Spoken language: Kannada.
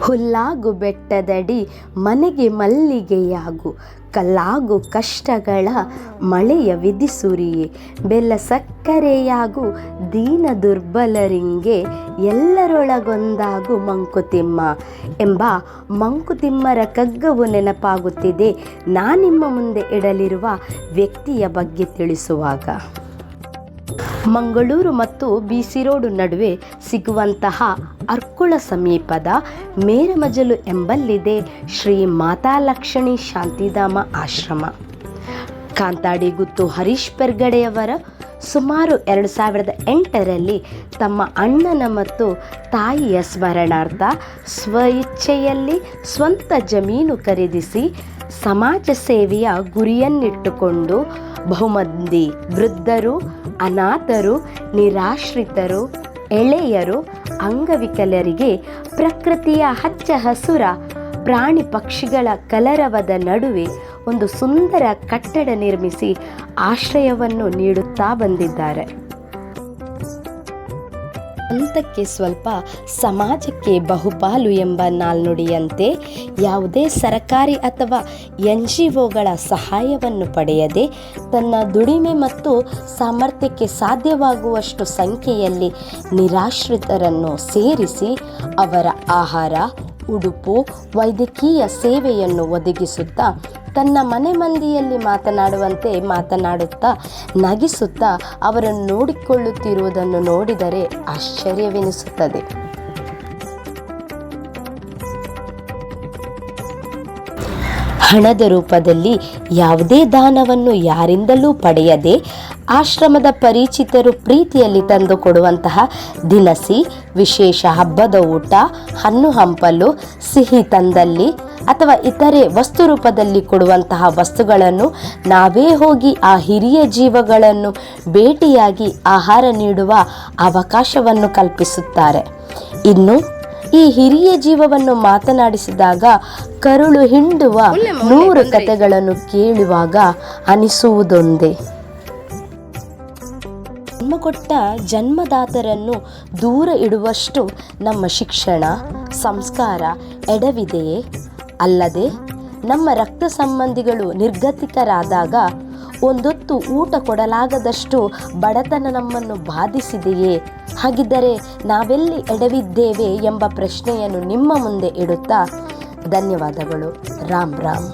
ಹುಲ್ಲಾಗು ಬೆಟ್ಟದಡಿ ಮನೆಗೆ ಮಲ್ಲಿಗೆಯಾಗು, ಕಲ್ಲಾಗು ಕಷ್ಟಗಳ ಮಳೆಯ ವಿಧಿಸುರಿಯೇ, ಬೆಲ್ಲ ಸಕ್ಕರೆಯಾಗು ದೀನ ದುರ್ಬಲರಿಂಗೆ, ಎಲ್ಲರೊಳಗೊಂದಾಗು ಮಂಕುತಿಮ್ಮ ಎಂಬ ಮಂಕುತಿಮ್ಮರ ಕಗ್ಗವು ನೆನಪಾಗುತ್ತಿದೆ ನಾನಿಮ್ಮ ಮುಂದೆ ಇಡಲಿರುವ ವ್ಯಕ್ತಿಯ ಬಗ್ಗೆ ತಿಳಿಸುವಾಗ. ಮಂಗಳೂರು ಮತ್ತು ಬಿಸಿ ರೋಡು ನಡುವೆ ಸಿಗುವಂತಹ ಅರ್ಕುಳ ಸಮೀಪದ ಮೇರಮಜಲು ಎಂಬಲ್ಲಿದೆ ಶ್ರೀ ಮಾತಾಲಕ್ಷ್ಮಿ ಶಾಂತಿಧಾಮ ಆಶ್ರಮ. ಕಾಂತಾಡಿ ಗುತ್ತು ಹರೀಶ್ ಪೆರ್ಗಡೆಯವರ ಸುಮಾರು 2008ರಲ್ಲಿ ತಮ್ಮ ಅಣ್ಣನ ಮತ್ತು ತಾಯಿಯ ಸ್ಮರಣಾರ್ಥ ಸ್ವಇಚ್ಛೆಯಲ್ಲಿ ಸ್ವಂತ ಜಮೀನು ಖರೀದಿಸಿ ಸಮಾಜ ಸೇವೆಯ ಗುರಿಯನ್ನಿಟ್ಟುಕೊಂಡು ಬಹುಮಂದಿ ವೃದ್ಧರು, ಅನಾಥರು, ನಿರಾಶ್ರಿತರು, ಎಳೆಯರು, ಅಂಗವಿಕಲರಿಗೆ ಪ್ರಕೃತಿಯ ಹಚ್ಚ ಹಸುರ ಪ್ರಾಣಿ ಪಕ್ಷಿಗಳ ಕಲರವದ ನಡುವೆ ಒಂದು ಸುಂದರ ಕಟ್ಟಡ ನಿರ್ಮಿಸಿ ಆಶ್ರಯವನ್ನು ನೀಡುತ್ತಾ ಬಂದಿದ್ದಾರೆ. ಸ್ವಂತಕ್ಕೆ ಸ್ವಲ್ಪ ಸಮಾಜಕ್ಕೆ ಬಹುಪಾಲು ಎಂಬ ನಾಲ್ನುಡಿಯಂತೆ ಯಾವುದೇ ಸರಕಾರಿ ಅಥವಾ NGOಗಳ ಸಹಾಯವನ್ನು ಪಡೆಯದೆ ತನ್ನ ದುಡಿಮೆ ಮತ್ತು ಸಾಮರ್ಥ್ಯಕ್ಕೆ ಸಾಧ್ಯವಾಗುವಷ್ಟು ಸಂಖ್ಯೆಯಲ್ಲಿ ನಿರಾಶ್ರಿತರನ್ನು ಸೇರಿಸಿ ಅವರ ಆಹಾರ, ಉಡುಪು, ವೈದ್ಯಕೀಯ ಸೇವೆಯನ್ನು ಒದಗಿಸುತ್ತಾ ತನ್ನ ಮನೆ ಮಂದಿಯಲ್ಲಿ ಮಾತನಾಡುವಂತೆ ಮಾತನಾಡುತ್ತಾ ನಗಿಸುತ್ತಾ ಅವರನ್ನು ನೋಡಿಕೊಳ್ಳುತ್ತಿರುವುದನ್ನು ನೋಡಿದರೆ ಆಶ್ಚರ್ಯವೆನಿಸುತ್ತದೆ. ಹಣದ ರೂಪದಲ್ಲಿ ಯಾವುದೇ ದಾನವನ್ನು ಯಾರಿಂದಲೂ ಪಡೆಯದೆ ಆಶ್ರಮದ ಪರಿಚಿತರು ಪ್ರೀತಿಯಲ್ಲಿ ತಂದು ಕೊಡುವಂತಹ ದಿನಸಿ, ವಿಶೇಷ ಹಬ್ಬದ ಊಟ, ಹಣ್ಣು ಹಂಪಲು, ಸಿಹಿ ತಂದಲ್ಲಿ ಅಥವಾ ಇತರೆ ವಸ್ತು ರೂಪದಲ್ಲಿ ಕೊಡುವಂತಹ ವಸ್ತುಗಳನ್ನು ನಾವೇ ಹೋಗಿ ಆ ಹಿರಿಯ ಜೀವಗಳನ್ನು ಭೇಟಿಯಾಗಿ ಆಹಾರ ನೀಡುವ ಅವಕಾಶವನ್ನು ಕಲ್ಪಿಸುತ್ತಾರೆ. ಇನ್ನು ಈ ಹಿರಿಯ ಜೀವವನ್ನು ಮಾತನಾಡಿಸಿದಾಗ ಕರುಳು ಹಿಂಡುವ 100 ಕಥೆಗಳನ್ನು ಕೇಳುವಾಗ ಅನಿಸುವುದೊಂದೇ. ಜನ್ಮ ಕೊಟ್ಟ ಜನ್ಮದಾತರನ್ನು ದೂರ ಇಡುವಷ್ಟು ನಮ್ಮ ಶಿಕ್ಷಣ, ಸಂಸ್ಕಾರ ಎಡವಿದೆಯೇ? ಅಲ್ಲದೆ ನಮ್ಮ ರಕ್ತ ಸಂಬಂಧಿಗಳು ನಿರ್ಗತಿಕರಾದಾಗ ಒಂದೊತ್ತು ಊಟ ಕೊಡಲಾಗದಷ್ಟು ಬಡತನ ನಮ್ಮನ್ನು ಬಾಧಿಸಿದೆಯೇ? ಹಾಗಿದ್ದರೆ ನಾವೆಲ್ಲಿ ಎಡವಿದ್ದೇವೆ ಎಂಬ ಪ್ರಶ್ನೆಯನ್ನು ನಿಮ್ಮ ಮುಂದೆ ಇಡುತ್ತಾ ಧನ್ಯವಾದಗಳು. ರಾಮ್ ರಾಮ್.